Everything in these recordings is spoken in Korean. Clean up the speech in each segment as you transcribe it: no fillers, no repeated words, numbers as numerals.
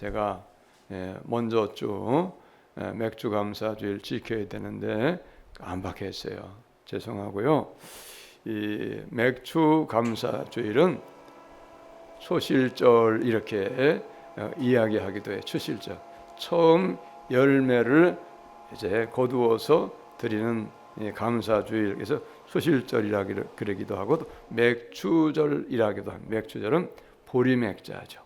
제가 먼저 쭉 맥주 감사주일 지켜야 되는데 깜빡했어요. 죄송하고요. 이 맥주 감사주일은 소실절 이렇게 이야기하기도 해요. 추실절. 처음 열매를 이제 거두어서 드리는 감사주일. 그래서 소실절이라 그러기도 하고 또 맥주절이라기도 합니다. 맥주절은 보리맥자죠.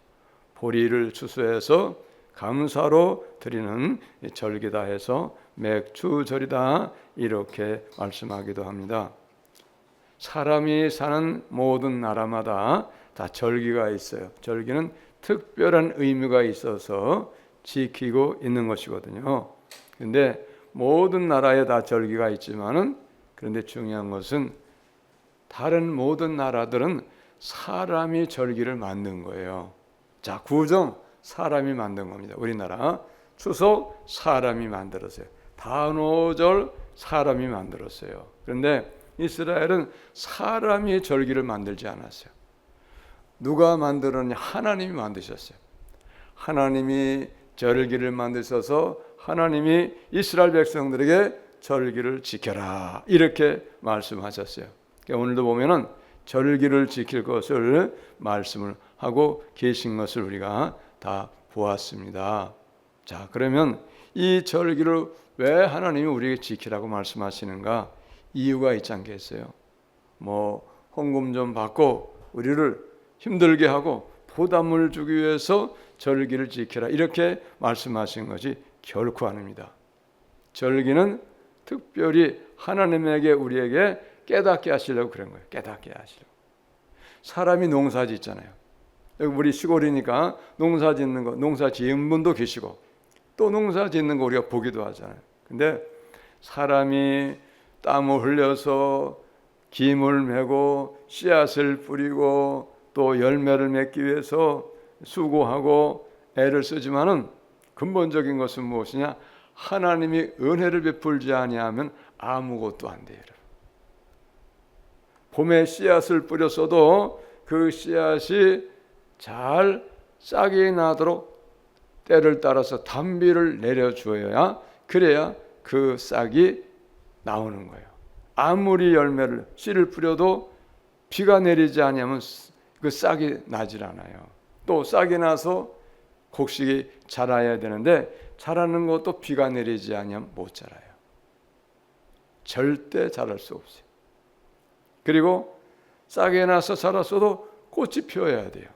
보리를 추수해서 감사로 드리는 절기다 해서 맥주절이다 이렇게 말씀하기도 합니다. 사람이 사는 모든 나라마다 다 절기가 있어요. 절기는 특별한 의미가 있어서 지키고 있는 것이거든요. 그런데 모든 나라에 다 절기가 있지만은 그런데 중요한 것은 다른 모든 나라들은 사람이 절기를 만든 거예요. 자, 구정 사람이 만든 겁니다. 우리나라 추석 사람이 만들었어요. 단오절 사람이 만들었어요. 그런데 이스라엘은 사람이 절기를 만들지 않았어요. 누가 만들었냐? 하나님이 만드셨어요. 하나님이 절기를 만드셔서 하나님이 이스라엘 백성들에게 절기를 지켜라 이렇게 말씀하셨어요. 그러니까 오늘도 보면은 절기를 지킬 것을 말씀을 하고 계신 것을 우리가 다 보았습니다. 자, 그러면 이 절기를 왜 하나님이 우리에게 지키라고 말씀하시는가? 이유가 있지 않겠어요? 헌금 좀 받고 우리를 힘들게 하고 부담을 주기 위해서 절기를 지키라 이렇게 말씀하신 것이 결코 아닙니다. 절기는 특별히 하나님에게 우리에게 깨닫게 하시려고 그런 거예요. 깨닫게 하시려고. 사람이 농사 짓잖아요. 여기 우리 시골이니까 농사 짓는 거, 농사 지은 분도 계시고 또 농사 짓는 거 우리가 보기도 하잖아요. 근데 사람이 땀을 흘려서 김을 메고 씨앗을 뿌리고 또 열매를 맺기 위해서 수고하고 애를 쓰지만은 근본적인 것은 무엇이냐? 하나님이 은혜를 베풀지 아니하면 아무것도 안 돼요. 봄에 씨앗을 뿌렸어도 그 씨앗이 잘 싹이 나도록 때를 따라서 단비를 내려주어야 그래야 그 싹이 나오는 거예요. 아무리 열매를 씨를 뿌려도 비가 내리지 않으면 그 싹이 나질 않아요. 또 싹이 나서 곡식이 자라야 되는데 자라는 것도 비가 내리지 않으면 못 자라요. 절대 자랄 수 없어요. 그리고 싹이 나서 자랐어도 꽃이 피어야 돼요.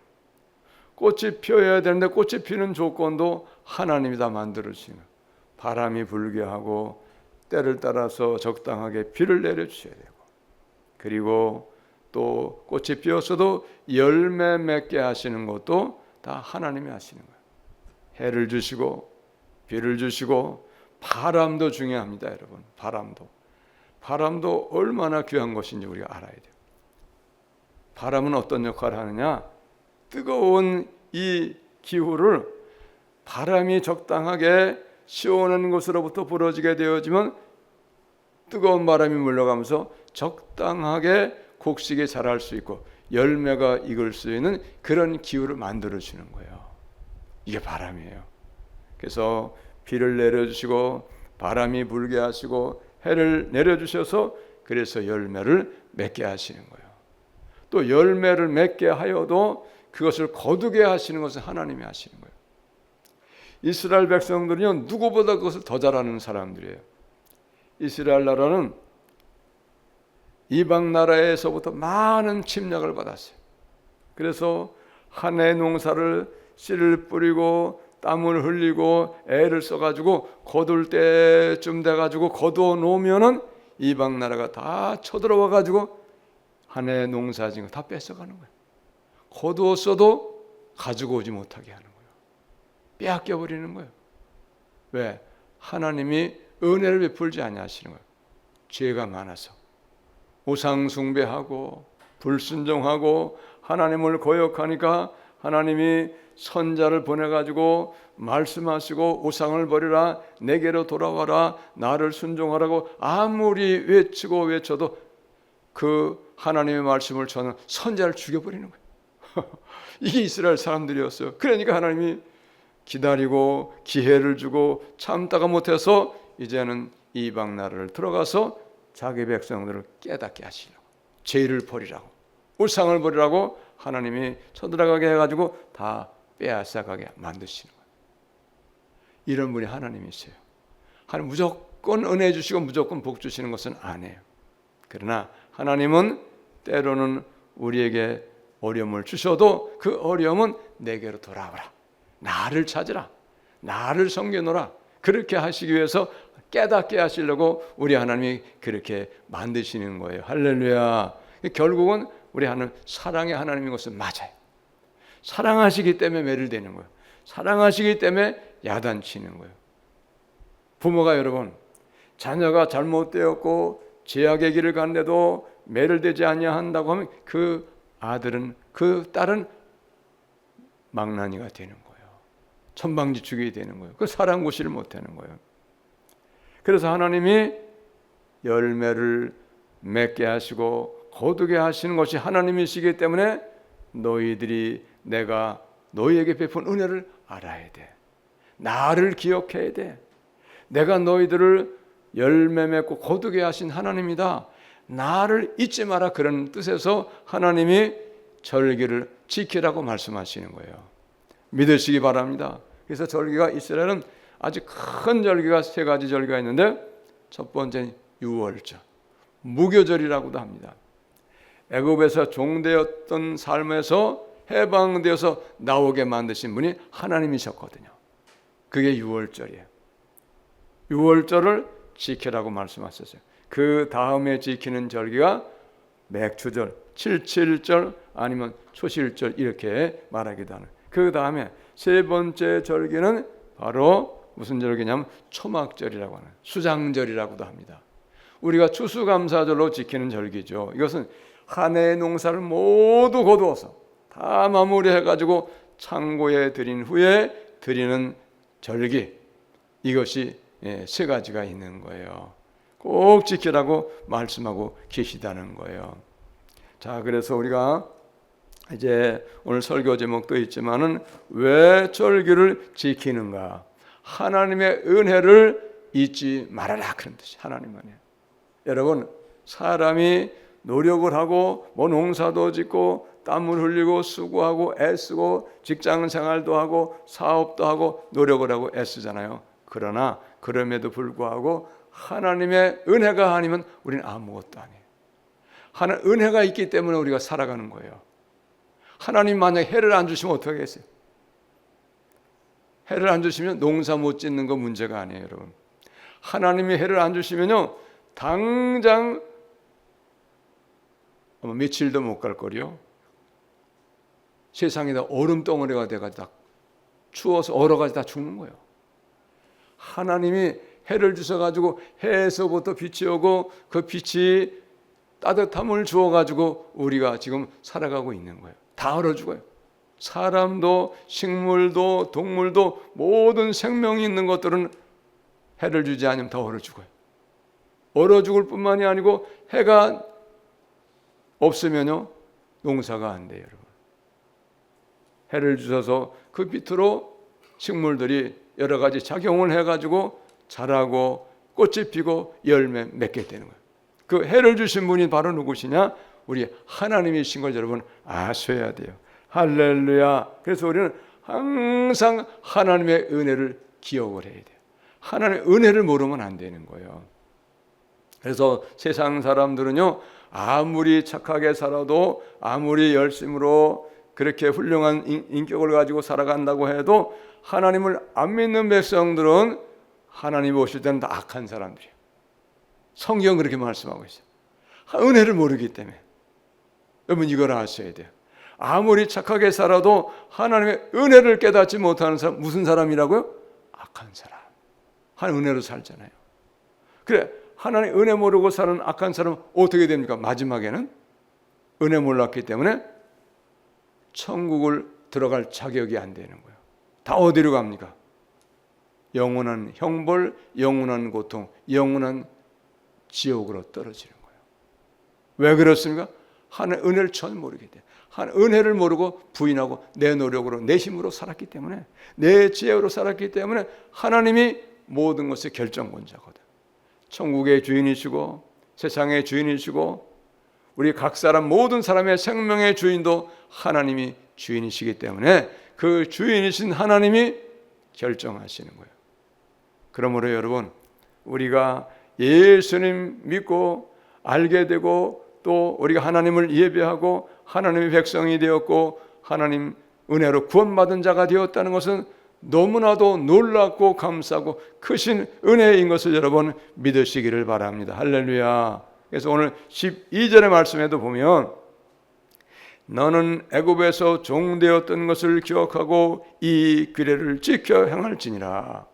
꽃이 피어야 되는데 꽃이 피는 조건도 하나님이 다 만들어주시는 거예요. 바람이 불게 하고 때를 따라서 적당하게 비를 내려주셔야 되고 그리고 또 꽃이 피었어도 열매 맺게 하시는 것도 다 하나님이 하시는 거예요. 해를 주시고 비를 주시고 바람도 중요합니다. 여러분, 바람도 얼마나 귀한 것인지 우리가 알아야 돼요. 바람은 어떤 역할을 하느냐? 뜨거운 이 기후를 바람이 적당하게 시원한 곳으로부터 불어지게 되어지면 뜨거운 바람이 물러가면서 적당하게 곡식이 자랄 수 있고 열매가 익을 수 있는 그런 기후를 만들어주는 거예요. 이게 바람이에요. 그래서 비를 내려주시고 바람이 불게 하시고 해를 내려주셔서 그래서 열매를 맺게 하시는 거예요. 또 열매를 맺게 하여도 그것을 거두게 하시는 것은 하나님이 하시는 거예요. 이스라엘 백성들은요, 누구보다 그것을 더 잘하는 사람들이에요. 이스라엘 나라는 이방 나라에서부터 많은 침략을 받았어요. 그래서 한 해 농사를 씨를 뿌리고 땀을 흘리고 애를 써가지고 거둘 때쯤 돼가지고 거두어 놓으면은 이방 나라가 다 쳐들어와가지고 한 해 농사 지은 거 다 뺏어가는 거예요. 거두었어도 가지고 오지 못하게 하는 거예요. 빼앗겨 버리는 거예요. 왜? 하나님이 은혜를 베풀지 아니하시는 거예요. 죄가 많아서 우상 숭배하고 불순종하고 하나님을 거역하니까 하나님이 선자를 보내가지고 말씀하시고 우상을 버리라, 내게로 돌아와라, 나를 순종하라고 아무리 외쳐도 그 하나님의 말씀을 저는 선자를 죽여버리는 거예요. 이게 이스라엘 사람들이었어요. 그러니까 하나님이 기다리고 기회를 주고 참다가 못해서 이제는 이방 나라를 들어가서 자기 백성들을 깨닫게 하시려고, 죄를 버리라고, 우상을 버리라고 하나님이 쳐들어가게 해가지고 다 빼앗아가게 만드시는 거예요. 이런 분이 하나님이세요. 하나님 무조건 은혜 주시고 무조건 복 주시는 것은 아니에요. 그러나 하나님은 때로는 우리에게 어려움을 주셔도 그 어려움은 내게로 돌아오라, 나를 찾으라, 나를 섬겨노라, 그렇게 하시기 위해서 깨닫게 하시려고 우리 하나님이 그렇게 만드시는 거예요. 할렐루야. 결국은 우리 하나님 사랑의 하나님인 것은 맞아요. 사랑하시기 때문에 매를 대는 거예요. 사랑하시기 때문에 야단치는 거예요. 부모가 여러분, 자녀가 잘못되었고 죄악의 길을 갔는데도 매를 대지 아니한다고 하면 그 아들은, 그 딸은 망나니가 되는 거예요. 천방지축이 되는 거예요. 그 사랑구실을 못하는 거예요. 그래서 하나님이 열매를 맺게 하시고 거두게 하시는 것이 하나님이시기 때문에 너희들이 내가 너희에게 베푼 은혜를 알아야 돼. 나를 기억해야 돼. 내가 너희들을 열매 맺고 거두게 하신 하나님이다. 나를 잊지 마라. 그런 뜻에서 하나님이 절기를 지키라고 말씀하시는 거예요. 믿으시기 바랍니다. 그래서 절기가, 이스라엘은 아주 큰 절기가 세 가지 절기가 있는데, 첫 번째는 유월절, 무교절이라고도 합니다. 애굽에서 종되었던 삶에서 해방되어서 나오게 만드신 분이 하나님이셨거든요. 그게 유월절이에요. 유월절을 지키라고 말씀하셨어요. 그 다음에 지키는 절기가 맥추절, 칠칠절 아니면 초실절 이렇게 말하기도 하는. 그 다음에 세 번째 절기는 바로 무슨 절기냐면 초막절이라고 하는, 수장절이라고도 합니다. 우리가 추수감사절로 지키는 절기죠. 이것은 한 해의 농사를 모두 거두어서 다 마무리해가지고 창고에 들인 후에 드리는 절기, 이것이 세 가지가 있는 거예요. 꼭 지키라고 말씀하고 계시다는 거예요. 자, 그래서 우리가 이제 오늘 설교 제목도 있지만은 왜 절기를 지키는가? 하나님의 은혜를 잊지 말아라, 그런 뜻이 하나님만이에요. 여러분, 사람이 노력을 하고 뭐 농사도 짓고 땀을 흘리고 수고하고 애쓰고 직장 생활도 하고 사업도 하고 노력을 하고 애쓰잖아요. 그러나 그럼에도 불구하고 하나님의 은혜가 아니면 우리는 아무것도 아니에요. 하나님 은혜가 있기 때문에 우리가 살아가는 거예요. 하나님 만약 해를 안 주시면 어떻게 하겠어요? 해를 안 주시면 농사 못 짓는 거 문제가 아니에요, 여러분. 하나님이 해를 안 주시면요, 당장 아마 며칠도 못 갈 거리요. 세상이 다 얼음 덩어리가 돼가지고 다 추워서 얼어가지고 다 죽는 거예요. 하나님이 해를 주셔가지고 해에서부터 빛이 오고 그 빛이 따뜻함을 주어가지고 우리가 지금 살아가고 있는 거예요. 다 얼어 죽어요. 사람도 식물도 동물도 모든 생명이 있는 것들은 해를 주지 않으면 다 얼어 죽어요. 얼어 죽을 뿐만이 아니고 해가 없으면요, 농사가 안 돼요, 여러분. 해를 주셔서 그 빛으로 식물들이 여러 가지 작용을 해가지고 자라고 꽃이 피고 열매 맺게 되는 거예요. 그 해를 주신 분이 바로 누구시냐? 우리 하나님이신 걸 여러분 아셔야 돼요. 할렐루야. 그래서 우리는 항상 하나님의 은혜를 기억을 해야 돼요. 하나님의 은혜를 모르면 안 되는 거예요. 그래서 세상 사람들은요, 아무리 착하게 살아도 아무리 열심으로 그렇게 훌륭한 인격을 가지고 살아간다고 해도 하나님을 안 믿는 백성들은 하나님 오실 때는 다 악한 사람들이에요. 성경 그렇게 말씀하고 있어요. 은혜를 모르기 때문에. 여러분 이걸 아셔야 돼요. 아무리 착하게 살아도 하나님의 은혜를 깨닫지 못하는 사람, 무슨 사람이라고요? 악한 사람. 하나님 은혜로 살잖아요. 그래, 하나님 은혜 모르고 사는 악한 사람은 어떻게 됩니까? 마지막에는 은혜 몰랐기 때문에 천국을 들어갈 자격이 안 되는 거예요. 다 어디로 갑니까? 영원한 형벌, 영원한 고통, 영원한 지옥으로 떨어지는 거예요. 왜 그렇습니까? 하는 은혜를 전혀 모르게 돼. 은혜를 모르고 부인하고 내 노력으로 내 힘으로 살았기 때문에, 내 지혜로 살았기 때문에 하나님이 모든 것의 결정권자거든. 천국의 주인이시고 세상의 주인이시고 우리 각 사람 모든 사람의 생명의 주인도 하나님이 주인이시기 때문에 그 주인이신 하나님이 결정하시는 거예요. 그러므로 여러분, 우리가 예수님 믿고 알게 되고 또 우리가 하나님을 예배하고 하나님의 백성이 되었고 하나님 은혜로 구원받은 자가 되었다는 것은 너무나도 놀랍고 감사하고 크신 은혜인 것을 여러분 믿으시기를 바랍니다. 할렐루야. 그래서 오늘 12절의 말씀에도 보면 너는 애굽에서 종되었던 것을 기억하고 이 규례를 지켜 행할지니라.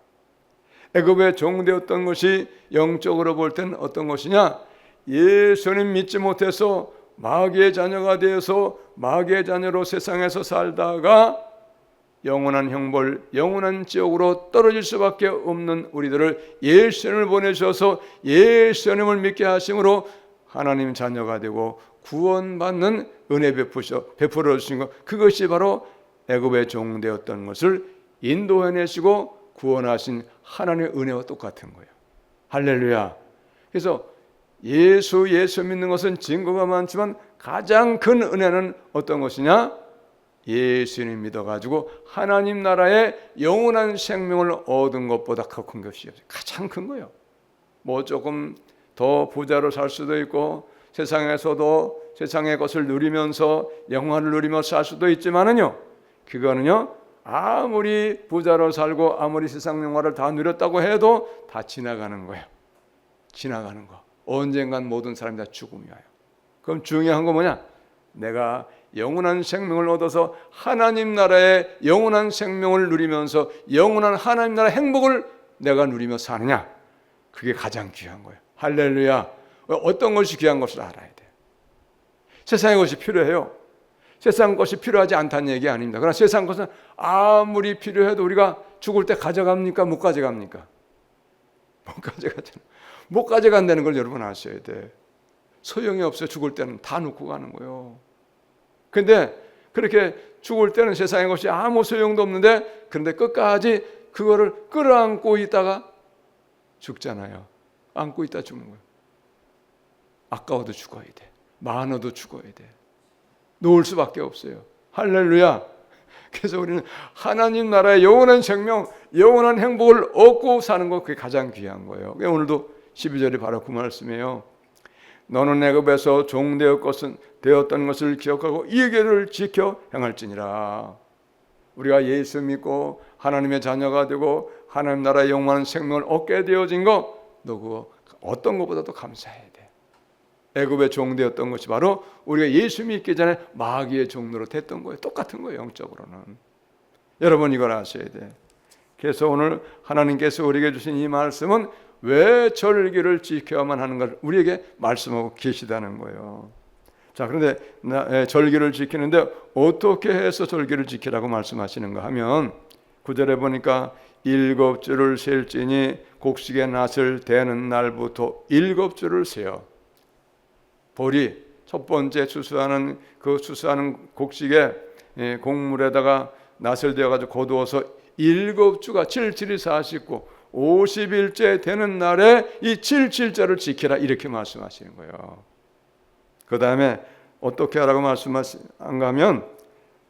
애굽에 종되었던 것이 영적으로 볼 때는 어떤 것이냐? 예수님 믿지 못해서 마귀의 자녀가 되어서 마귀의 자녀로 세상에서 살다가 영원한 형벌, 영원한 지옥으로 떨어질 수밖에 없는 우리들을 예수님을 보내셔서 예수님을 믿게 하심으로 하나님 자녀가 되고 구원받는 은혜 베풀어 주신 것, 그것이 바로 애굽의 종되었던 것을 인도해내시고 구원하신 하나님의 은혜와 똑같은 거예요. 할렐루야. 그래서 예수 믿는 것은 증거가 많지만 가장 큰 은혜는 어떤 것이냐? 예수님 믿어가지고 하나님 나라의 영원한 생명을 얻은 것보다 더 큰 것이 가장 큰 거예요. 뭐 조금 더 부자로 살 수도 있고 세상에서도 세상의 것을 누리면서 영화를 누리면서 살 수도 있지만은요, 그거는요 아무리 부자로 살고 아무리 세상 영화를 다 누렸다고 해도 다 지나가는 거예요. 지나가는 거. 언젠간 모든 사람이 다 죽음이 와요. 그럼 중요한 거 뭐냐? 내가 영원한 생명을 얻어서 하나님 나라의 영원한 생명을 누리면서 영원한 하나님 나라의 행복을 내가 누리며 사느냐? 그게 가장 귀한 거예요. 할렐루야. 어떤 것이 귀한 것을 알아야 돼요. 세상의 것이 필요해요. 세상 것이 필요하지 않다는 얘기 아닙니다. 그러나 세상 것은 아무리 필요해도 우리가 죽을 때 가져갑니까? 못 가져갑니까? 못 가져가잖아요. 못 가져간다는 걸 여러분 아셔야 돼. 소용이 없어요. 죽을 때는 다 놓고 가는 거예요. 근데 그렇게 죽을 때는 세상의 것이 아무 소용도 없는데, 그런데 끝까지 그거를 끌어안고 있다가 죽잖아요. 안고 있다 죽는 거예요. 아까워도 죽어야 돼. 많아도 죽어야 돼. 놓을 수밖에 없어요. 할렐루야. 그래서 우리는 하나님 나라의 영원한 생명, 영원한 행복을 얻고 사는 것, 그게 가장 귀한 거예요. 오늘도 12절이 바로 그 말씀이에요. 너는 애굽에서 종되었던 것을 기억하고 이 계를 지켜 행할지니라. 우리가 예수 믿고 하나님의 자녀가 되고 하나님 나라의 영원한 생명을 얻게 되어진 거, 너 그거 어떤 것보다도 감사해야 돼. 애굽의 종되었던 것이 바로 우리가 예수 믿기 전에 마귀의 종로로 됐던 거예요. 똑같은 거예요. 영적으로는. 여러분 이걸 아셔야 돼. 그래서 오늘 하나님께서 우리에게 주신 이 말씀은 왜 절기를 지켜야만 하는 걸 우리에게 말씀하고 계시다는 거예요. 자, 그런데 절기를 지키는데 어떻게 해서 절기를 지키라고 말씀하시는가 하면 9절에 보니까 7주를 셀지니 곡식의 낫을 대는 날부터 7주를 세어. 보리 첫 번째 추수하는 곡식에 곡물에다가 낫을 되어가지고 거두어서 7주가 7일이 49 50일째 되는 날에 이 7일째를 지키라, 이렇게 말씀하시는 거예요. 그 다음에 어떻게 하라고 말씀하신가 하면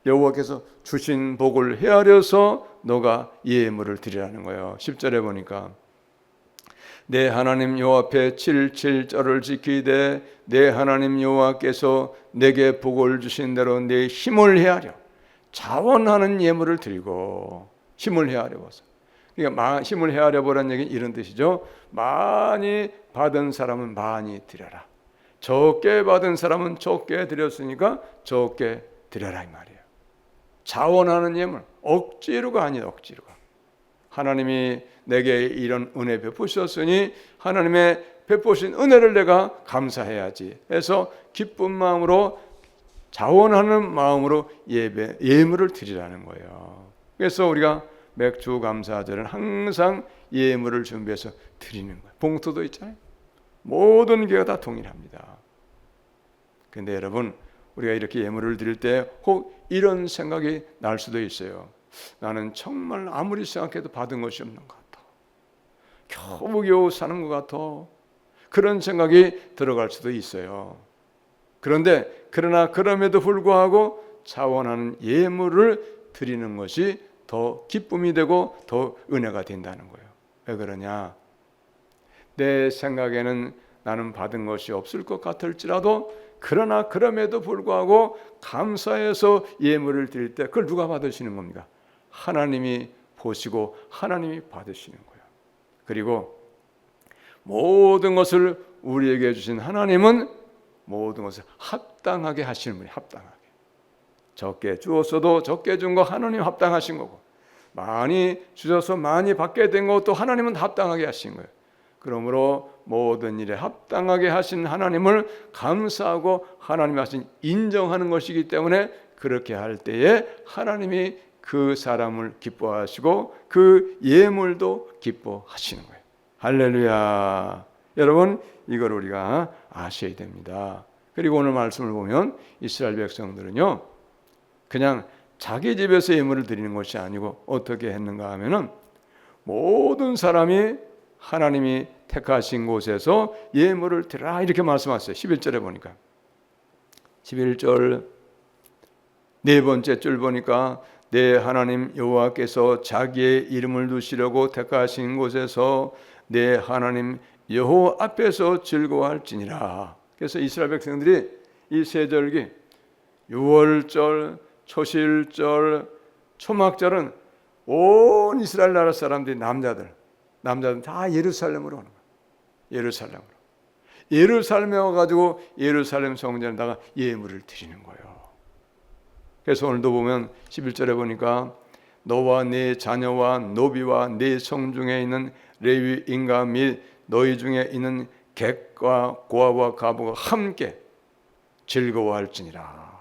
여호와께서 주신 복을 헤아려서 너가 예물을 드리라는 거예요. 10절에 보니까 내 하나님 여호와 앞에 7일절을 지키되 내 하나님 여호와께서 내게 복을 주신 대로 내 힘을 헤아려 자원하는 예물을 드리고. 힘을 헤아려서, 그러니까 힘을 헤아려 보라는 얘기는 이런 뜻이죠. 많이 받은 사람은 많이 드려라, 적게 받은 사람은 적게 드렸으니까 적게 드려라, 이 말이에요. 자원하는 예물, 억지로가 아니에요. 억지로가. 하나님이 내게 이런 은혜 베푸셨으니 하나님의 베푸신 은혜를 내가 감사해야지 해서 기쁜 마음으로, 자원하는 마음으로 예물을 드리라는 거예요. 그래서 우리가 맥주 감사절은 항상 예물을 준비해서 드리는 거예요. 봉투도 있잖아요. 모든 교회가 다 동일합니다. 근데 여러분, 우리가 이렇게 예물을 드릴 때 혹 이런 생각이 날 수도 있어요. 나는 정말 아무리 생각해도 받은 것이 없는 것 같아. 겨우겨우 사는 것 같아. 그런 생각이 들어갈 수도 있어요. 그러나 그럼에도 불구하고 자원하는 예물을 드리는 것이 더 기쁨이 되고 더 은혜가 된다는 거예요. 왜 그러냐? 내 생각에는 나는 받은 것이 없을 것 같을지라도 그러나 그럼에도 불구하고 감사해서 예물을 드릴 때 그걸 누가 받으시는 겁니까? 하나님이 보시고 하나님이 받으시는 거예요. 그리고 모든 것을 우리에게 주신 하나님은 모든 것을 합당하게 하시는 분이 합당하게. 적게 주었어도 적게 준 거 하나님 합당하신 거고, 많이 주셔서 많이 받게 된 것도 하나님은 합당하게 하신 거예요. 그러므로 모든 일에 합당하게 하신 하나님을 감사하고 하나님이 하신 인정하는 것이기 때문에 그렇게 할 때에 하나님이 그 사람을 기뻐하시고 그 예물도 기뻐하시는 거예요. 할렐루야. 여러분, 이걸 우리가 아셔야 됩니다. 그리고 오늘 말씀을 보면 이스라엘 백성들은요, 그냥 자기 집에서 예물을 드리는 것이 아니고 어떻게 했는가 하면은 모든 사람이 하나님이 택하신 곳에서 예물을 드리라 이렇게 말씀하셨어요. 11절에 보니까 11절 네 번째 줄 보니까 내 하나님 여호와께서 자기의 이름을 두시려고 택하신 곳에서 내 하나님 여호와 앞에서 즐거워할지니라. 그래서 이스라엘 백성들이 이 세절기 유월절, 초실절, 초막절은 온 이스라엘 나라 사람들이 남자들 다 예루살렘으로 오는 거예요. 예루살렘에 와가지고 예루살렘 성전에다가 예물을 드리는 거예요. 그래서 오늘도 보면 11절에 보니까 너와 네 자녀와 노비와 네 성중에 있는 레위 인가 및 너희 중에 있는 객과 고아와 가부가 함께 즐거워할지니라.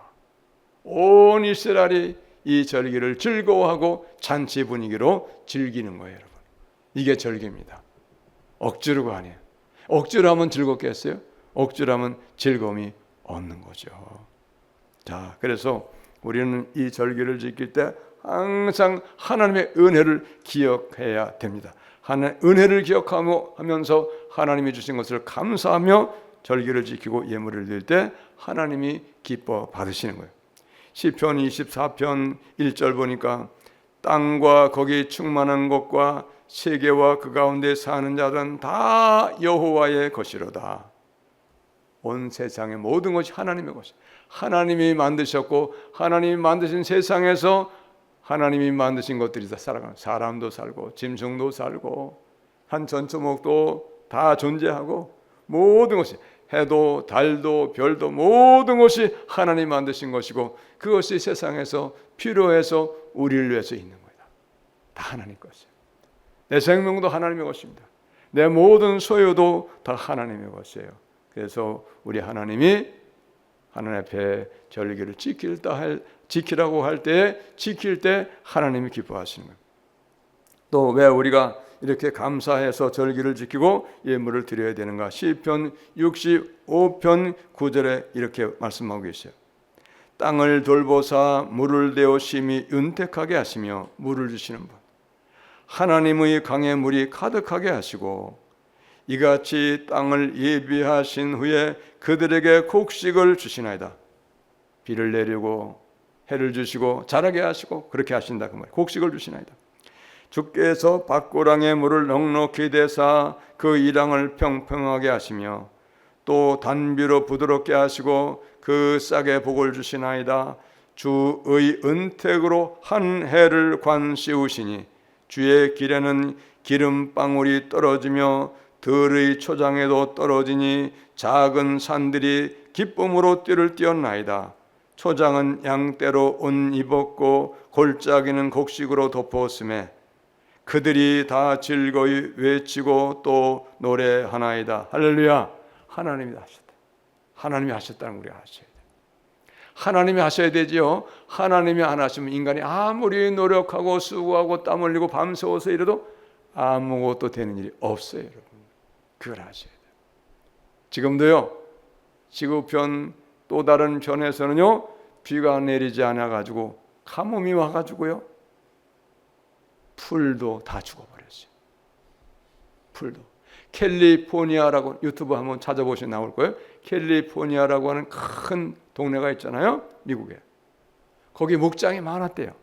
온 이스라엘이 이 절기를 즐거워하고 잔치 분위기로 즐기는 거예요, 여러분. 이게 절기입니다. 억지로가 아니에요. 억지로 하면 즐겁겠어요? 억지로 하면 즐거움이 없는 거죠. 자, 그래서 우리는 이 절기를 지킬 때 항상 하나님의 은혜를 기억해야 됩니다. 하나님의 은혜를 기억하면서 하나님이 주신 것을 감사하며 절기를 지키고 예물을 드릴 때 하나님이 기뻐 받으시는 거예요. 시편 24편 1절 보니까 땅과 거기 충만한 것과 세계와 그 가운데 사는 자들은 다 여호와의 것이로다. 온 세상의 모든 것이 하나님의 것이에요. 하나님이 만드셨고 하나님이 만드신 세상에서 하나님이 만드신 것들이 다 살아가는, 사람도 살고 짐승도 살고 한 전초목도 다 존재하고 모든 것이, 해도 달도 별도 모든 것이 하나님이 만드신 것이고 그것이 세상에서 필요해서 우리를 위해서 있는 거다. 다 하나님 것이에요. 내 생명도 하나님의 것입니다. 내 모든 소유도 다 하나님의 것이에요. 그래서 우리 하나님이 하나님 앞에 절기를 지키라고 할 때 지킬 때 하나님이 기뻐하시는 거예요. 또 왜 우리가 이렇게 감사해서 절기를 지키고 예물을 드려야 되는가? 시편 65편 9절에 이렇게 말씀하고 계세요. 땅을 돌보사 물을 대어 심히 윤택하게 하시며 물을 주시는 분, 하나님의 강에 물이 가득하게 하시고 이같이 땅을 예비하신 후에 그들에게 곡식을 주시나이다. 비를 내리고 해를 주시고 자라게 하시고 그렇게 하신다 그 말. 곡식을 주시나이다. 주께서 밭고랑의 물을 넉넉히 대사 그 이랑을 평평하게 하시며 또 단비로 부드럽게 하시고 그 싹에 복을 주시나이다. 주의 은택으로 한 해를 관씌우시니 주의 길에는 기름방울이 떨어지며 들의 초장에도 떨어지니 작은 산들이 기쁨으로 띠를 띄었나이다. 초장은 양떼로 옷 입었고 골짜기는 곡식으로 덮었음에 그들이 다 즐거이 외치고 또 노래하나이다. 할렐루야. 하나님이 하셨다. 하나님이 하셨다는 우리가 아셔야 돼요. 하나님이 하셔야 되지요. 하나님이 안 하시면 인간이 아무리 노력하고 수고하고 땀 흘리고 밤새워서 이래도 아무것도 되는 일이 없어요, 여러분. 그걸 아셔야 돼요. 지금도요, 지구편 또 다른 편에서는요, 비가 내리지 않아 가지고 가뭄이 와 가지고요, 풀도 다 죽어버렸어요. 풀도. 캘리포니아라고 유튜브 한번 찾아보시면 나올 거예요. 캘리포니아라고 하는 큰 동네가 있잖아요, 미국에. 거기 목장이 많았대요.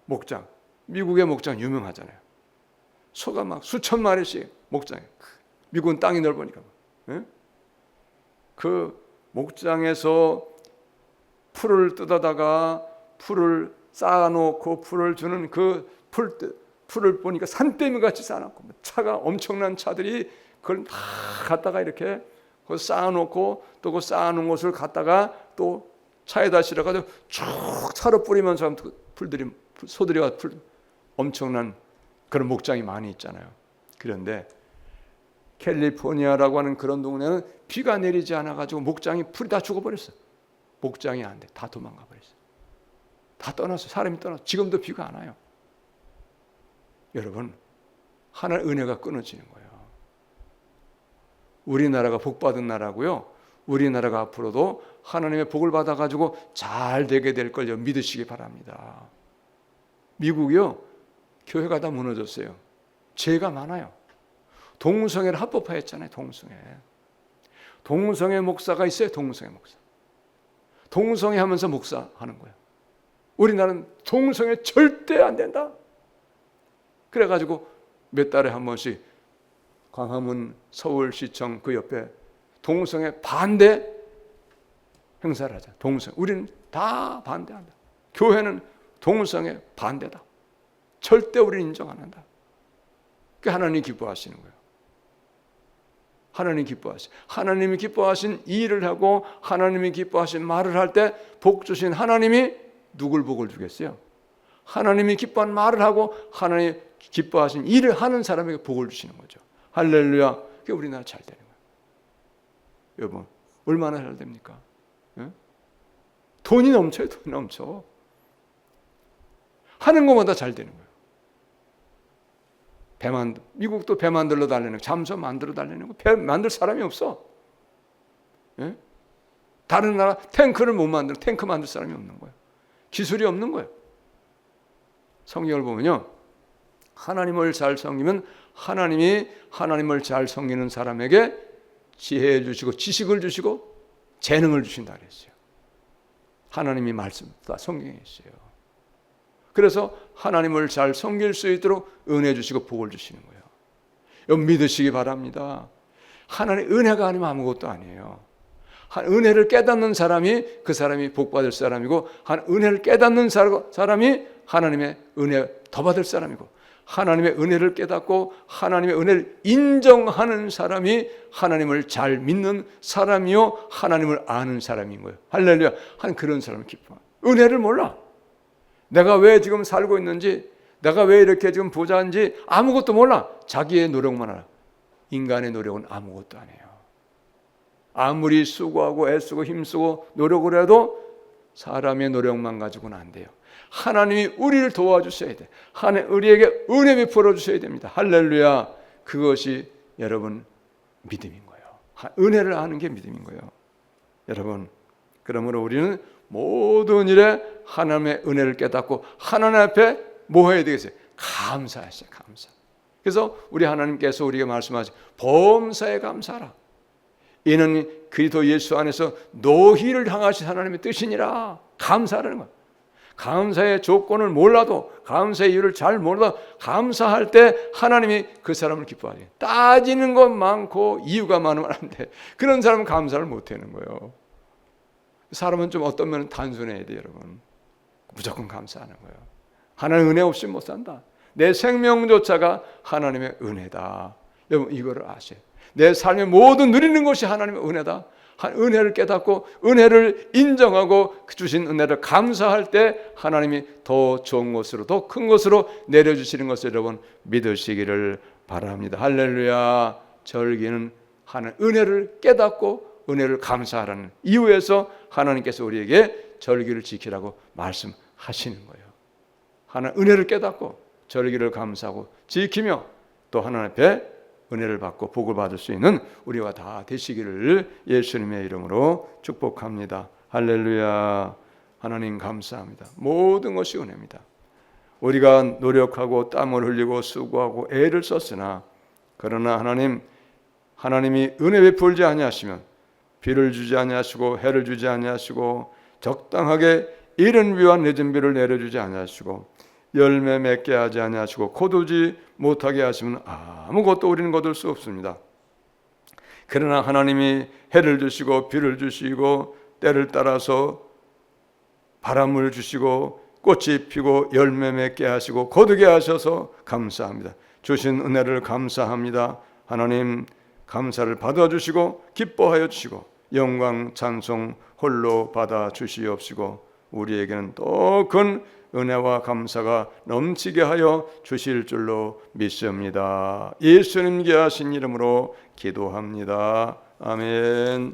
목장. 미국의 목장 유명하잖아요. 소가 막 수천 마리씩 목장에. 미국은 땅이 넓으니까. 그 목장에서 풀을 뜯어다가 풀을 쌓아놓고 풀을 주는 그 풀을 보니까 산더미 같이 쌓아놓고, 차가 엄청난 차들이 그걸 다 갖다가 이렇게 그 쌓아놓고, 또 그 쌓아놓은 것을 갖다가 또 차에다 실어가지고 쭉 차로 뿌리면서 풀들이, 소들이 와 엄청난 그런 목장이 많이 있잖아요. 그런데 캘리포니아라고 하는 그런 동네는 비가 내리지 않아 가지고 목장이 풀이 다 죽어버렸어요. 목장이 안 돼. 다 도망가 버렸어요. 다 떠났어요. 사람이 떠났어요. 지금도 비가 안 와요. 여러분, 하나의 은혜가 끊어지는 거예요. 우리나라가 복받은 나라고요, 우리나라가 앞으로도 하나님의 복을 받아가지고 잘 되게 될 걸 믿으시기 바랍니다. 미국이요, 교회가 다 무너졌어요. 죄가 많아요. 동성애를 합법화했잖아요. 동성애 목사가 있어요. 동성애 목사. 동성애 하면서 목사하는 거예요. 우리나라는 동성애 절대 안 된다. 그래가지고 몇 달에 한 번씩 광화문 서울시청 그 옆에 동성애 반대 행사를 하자. 동성애. 우리는 다 반대한다. 교회는 동성애 반대다. 절대 우리는 인정 안 한다. 그게 하나님이 기뻐하시는 거예요. 하나님이 기뻐하신 일을 하고 하나님이 기뻐하신 말을 할 때 복 주신 하나님이 누굴 복을 주겠어요? 하나님이 기뻐한 말을 하고 하나님이 기뻐하신 일을 하는 사람에게 복을 주시는 거죠. 할렐루야. 그게 우리나라 잘 되는 거예요. 여러분, 얼마나 잘 됩니까? 예? 돈이 넘쳐요. 돈이 넘쳐. 하는 것마다 잘 되는 거예요. 미국도 배 만들러 달리는 거, 잠수 만들어 달리는 거, 배 만들 사람이 없어. 예? 다른 나라 탱크 만들 사람이 없는 거예요. 기술이 없는 거예요. 성경을 보면요, 하나님을 잘 섬기면 하나님이 하나님을 잘 섬기는 사람에게 지혜를 주시고 지식을 주시고 재능을 주신다 그랬어요. 하나님이 말씀다 성경에 있어요. 그래서 하나님을 잘 섬길 수 있도록 은혜 주시고 복을 주시는 거예요. 여러분 믿으시기 바랍니다. 하나님의 은혜가 아니면 아무것도 아니에요. 은혜를 깨닫는 사람이 그 사람이 복 받을 사람이고, 은혜를 깨닫는 사람이 하나님의 은혜 더 받을 사람이고, 하나님의 은혜를 깨닫고 하나님의 은혜를 인정하는 사람이 하나님을 잘 믿는 사람이요, 하나님을 아는 사람인 거예요. 할렐루야. 한 그런 사람을 기뻐. 은혜를 몰라. 내가 왜 지금 살고 있는지, 내가 왜 이렇게 지금 부자인지 아무것도 몰라. 자기의 노력만 알아. 인간의 노력은 아무것도 아니에요. 아무리 수고하고 애쓰고 힘쓰고 노력을 해도 사람의 노력만 가지고는 안 돼요. 하나님이 우리를 도와주셔야 돼. 하나님 우리에게 은혜 베풀어 주셔야 됩니다. 할렐루야. 그것이 여러분 믿음인 거예요. 은혜를 아는 게 믿음인 거예요. 여러분, 그러므로 우리는 모든 일에 하나님의 은혜를 깨닫고 하나님 앞에 뭐 해야 되겠어요? 감사하셔요. 감사. 그래서 우리 하나님께서 우리에게 말씀하시죠. 범사에 감사하라. 이는 그리스도 예수 안에서 노희를 향하신 하나님의 뜻이니라. 감사하라는 거예요. 감사의 조건을 몰라도, 감사의 이유를 잘 몰라도 감사할 때 하나님이 그 사람을 기뻐하세요. 따지는 것 많고 이유가 많으면 안 돼. 그런 사람은 감사를 못 하는 거예요. 사람은 좀 어떤 면은 단순해야 돼요, 여러분. 무조건 감사하는 거예요. 하나님 은혜 없이 못 산다. 내 생명조차가 하나님의 은혜다. 여러분 이거를 아세요. 내 삶의 모든 누리는 것이 하나님의 은혜다. 은혜를 깨닫고 은혜를 인정하고 주신 은혜를 감사할 때 하나님이 더 좋은 것으로, 더 큰 것으로 내려주시는 것을 여러분 믿으시기를 바랍니다. 할렐루야. 절기는 하나님 은혜를 깨닫고 은혜를 감사하라는 이유에서 하나님께서 우리에게 절기를 지키라고 말씀하시는 거예요. 하나님 은혜를 깨닫고 절기를 감사하고 지키며 또 하나님 앞에 은혜를 받고 복을 받을 수 있는 우리와 다 되시기를 예수님의 이름으로 축복합니다. 할렐루야. 하나님 감사합니다. 모든 것이 은혜입니다. 우리가 노력하고 땀을 흘리고 수고하고 애를 썼으나 그러나 하나님이 은혜 베풀지 아니하시면 비를 주지 아니하시고 해를 주지 아니하시고 적당하게 이른 비와 늦은 비를 내려주지 아니하시고 열매 맺게 하지 아니하시고 거두지 못하게 하시면 아무것도 우리는 거둘 수 없습니다. 그러나 하나님이 해를 주시고 비를 주시고 때를 따라서 바람을 주시고 꽃이 피고 열매 맺게 하시고 거두게 하셔서 감사합니다. 주신 은혜를 감사합니다. 하나님 감사를 받아주시고 기뻐하여 주시고 영광 찬송 홀로 받아 주시옵시고 우리에게는 더 큰 은혜와 감사가 넘치게 하여 주실 줄로 믿습니다. 예수님께 하신 이름으로 기도합니다. 아멘.